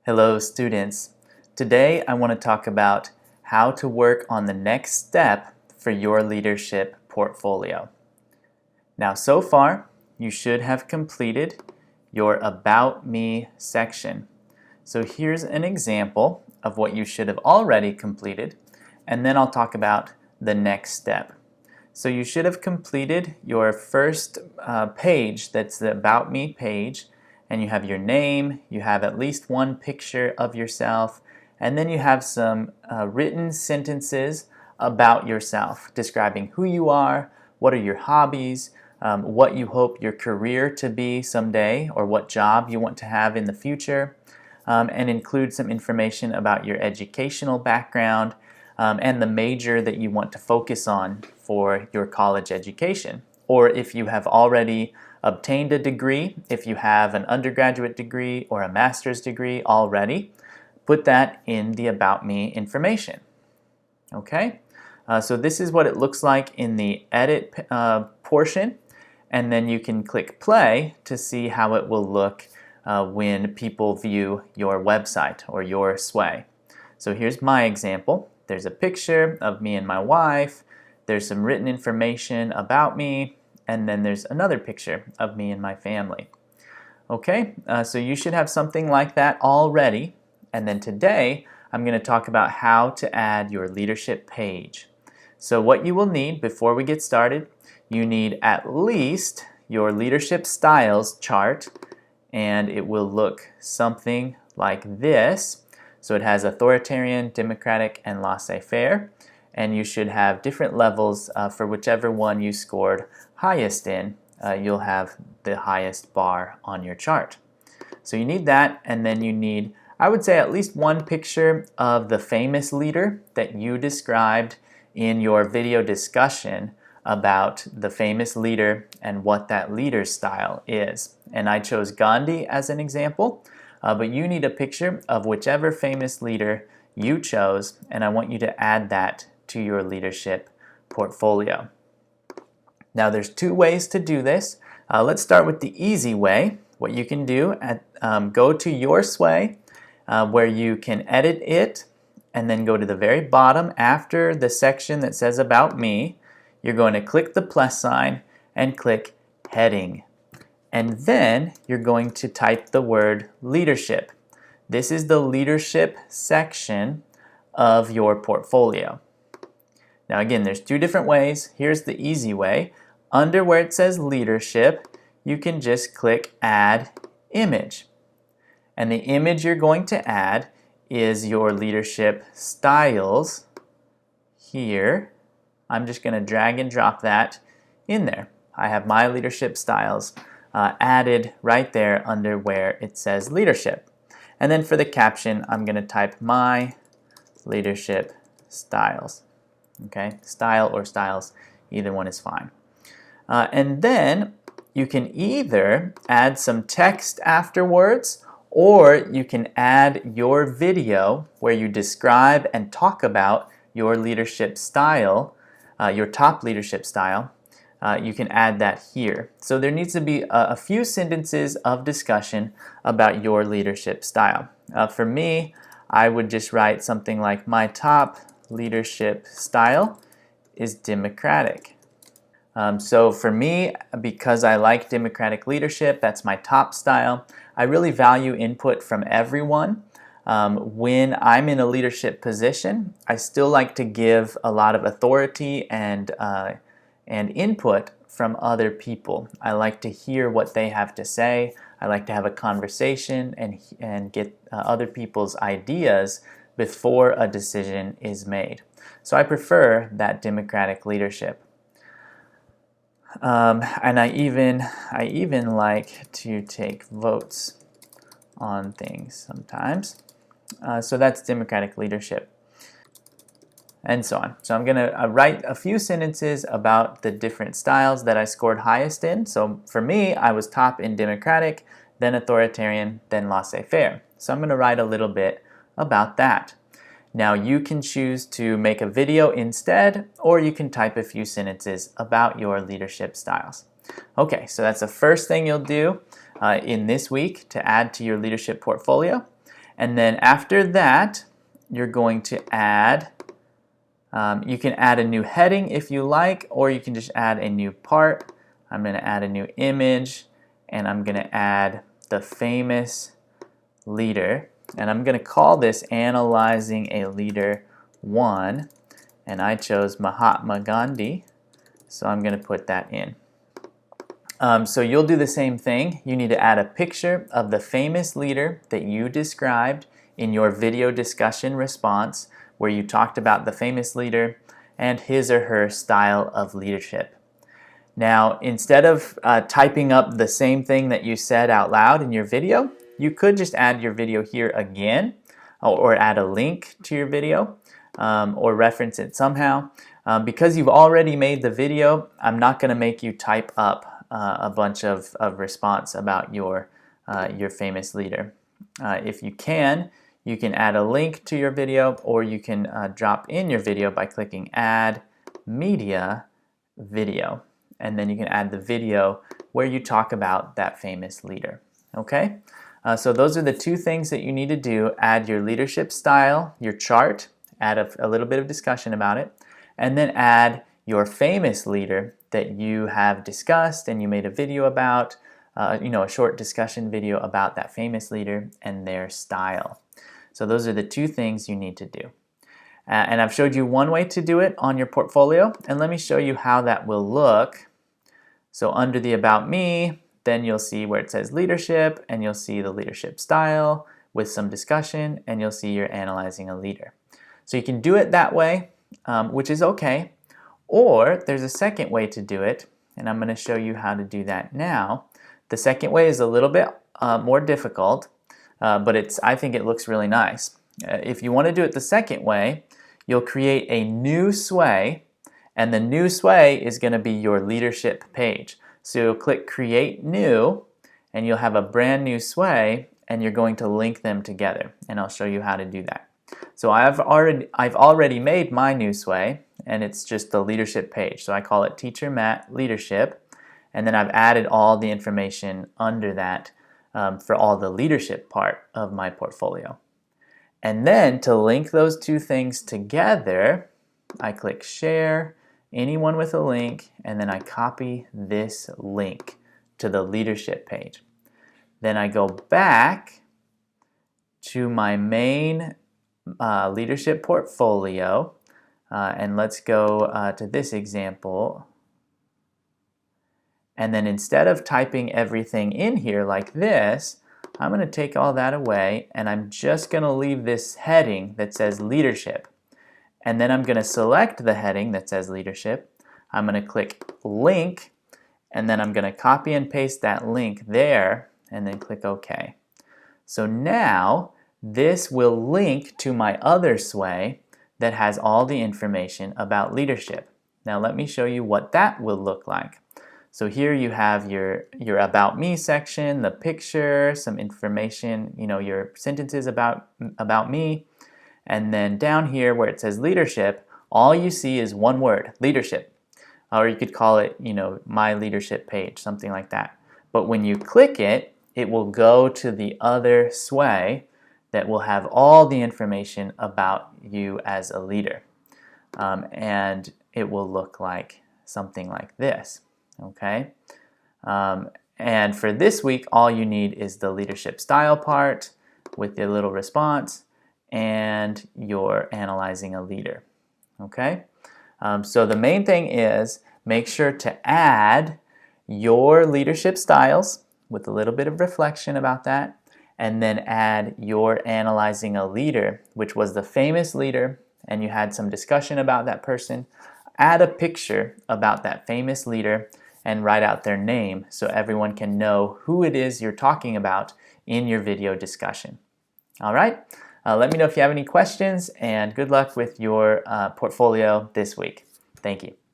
Hello students. Today I want to talk about how to work on the next step for your leadership portfolio. Now so far you should have completed your About Me section. So here's an example of what you should have already completed, and then I'll talk about the next step. So you should have completed your first page, that's the About Me page, and you have your name, you have at least one picture of yourself, and then you have some written sentences about yourself, describing who you are, what are your hobbies, what you hope your career to be someday, or what job you want to have in the future, and include some information about your educational background and the major that you want to focus on for your college education. Or if you have already obtained a degree, if you have an undergraduate degree or a master's degree already, put that in the About Me information. Okay, so this is what it looks like in the edit portion, and then you can click play to see how it will look when people view your website or your Sway. So here's my example. There's a picture of me and my wife, there's some written information about me, and then there's another picture of me and my family. Okay, so you should have something like that already, and then today I'm going to talk about how to add your leadership page. So what you will need before we get started, you need at least your leadership styles chart, and it will look something like this. So it has authoritarian, democratic, and laissez-faire, and you should have different levels for whichever one you scored highest in. You'll have the highest bar on your chart. So you need that, and then you need, I would say, at least one picture of the famous leader that you described in your video discussion about the famous leader and what that leader's style is. And I chose Gandhi as an example. But you need a picture of whichever famous leader you chose, and I want you to add that to your leadership portfolio. Now there's two ways to do this. Let's start with the easy way. What you can do, go to your Sway where you can edit it, and then go to the very bottom after the section that says About Me. You're going to click the plus sign and click Heading. And then you're going to type the word leadership. This is the leadership section of your portfolio. Now again, there's two different ways. Here's the easy way. Under where it says leadership, you can just click add image. And the image you're going to add is your leadership styles here. I'm just going to drag and drop that in there. I have my leadership styles added right there under where it says leadership. And then for the caption, I'm going to type my leadership styles. Okay, style or styles, either one is fine. And then you can either add some text afterwards, or you can add your video where you describe and talk about your leadership style, your top leadership style. You can add that here. So there needs to be a few sentences of discussion about your leadership style. For me, I would just write something like, my top leadership style is democratic. So for me, because I like democratic leadership, that's my top style. I really value input from everyone. When I'm in a leadership position, I still like to give a lot of authority and input from other people. I like to hear what they have to say. I like to have a conversation and get other people's ideas before a decision is made. So I prefer that democratic leadership. And I even like to take votes on things sometimes. So that's democratic leadership. And so on. So I'm going to write a few sentences about the different styles that I scored highest in. So for me, I was top in democratic, then authoritarian, then laissez-faire. So I'm going to write a little bit about that. Now you can choose to make a video instead, or you can type a few sentences about your leadership styles. Okay, so that's the first thing you'll do in this week to add to your leadership portfolio. And then after that, you're going to add, you can add a new heading if you like, or you can just add a new part. I'm going to add a new image, and I'm going to add the famous leader. And I'm going to call this Analyzing a Leader 1. And I chose Mahatma Gandhi, so I'm going to put that in. So you'll do the same thing. You need to add a picture of the famous leader that you described in your video discussion response, where you talked about the famous leader and his or her style of leadership. Now, instead of typing up the same thing that you said out loud in your video, you could just add your video here again, or add a link to your video, or reference it somehow. Because you've already made the video, I'm not going to make you type up a bunch of response about your famous leader. If you can add a link to your video, or you can drop in your video by clicking Add Media Video. And then you can add the video where you talk about that famous leader. Okay? So those are the two things that you need to do. Add your leadership style, your chart, add a little bit of discussion about it, and then add your famous leader that you have discussed and you made a video about, a short discussion video about that famous leader and their style. So those are the two things you need to do. And I've showed you one way to do it on your portfolio, and let me show you how that will look. So under the About Me, then you'll see where it says leadership, and you'll see the leadership style with some discussion, and you'll see you're analyzing a leader. So you can do it that way, which is okay. Or there's a second way to do it, and I'm going to show you how to do that now. The second way is a little bit more difficult, but I think it looks really nice. If you want to do it the second way, you'll create a new sway, and the new sway is going to be your leadership page. So you'll click Create New, and you'll have a brand new sway, and you're going to link them together, and I'll show you how to do that. So I've already made my new sway, and it's just the leadership page. So I call it Teacher Matt Leadership, and then I've added all the information under that for all the leadership part of my portfolio. And then to link those two things together, I click Share, anyone with a link, and then I copy this link to the leadership page. Then I go back to my main leadership portfolio, and let's go to this example. And then instead of typing everything in here like this, I'm going to take all that away, and I'm just going to leave this heading that says leadership. And then I'm going to select the heading that says leadership. I'm going to click link, and then I'm going to copy and paste that link there, and then click OK. So now this will link to my other sway that has all the information about leadership. Now let me show you what that will look like. So here you have your About Me section, the picture, some information, your sentences about me. And then down here where it says leadership, all you see is one word, leadership. Or you could call it, my leadership page, something like that. But when you click it, it will go to the other sway that will have all the information about you as a leader. And it will look like something like this. Okay? And for this week, all you need is the leadership style part with the little response, and you're analyzing a leader. Okay? So the main thing is make sure to add your leadership styles with a little bit of reflection about that, and then add your analyzing a leader, which was the famous leader, and you had some discussion about that person. Add a picture about that famous leader and write out their name so everyone can know who it is you're talking about in your video discussion. All right? Let me know if you have any questions, and good luck with your portfolio this week. Thank you.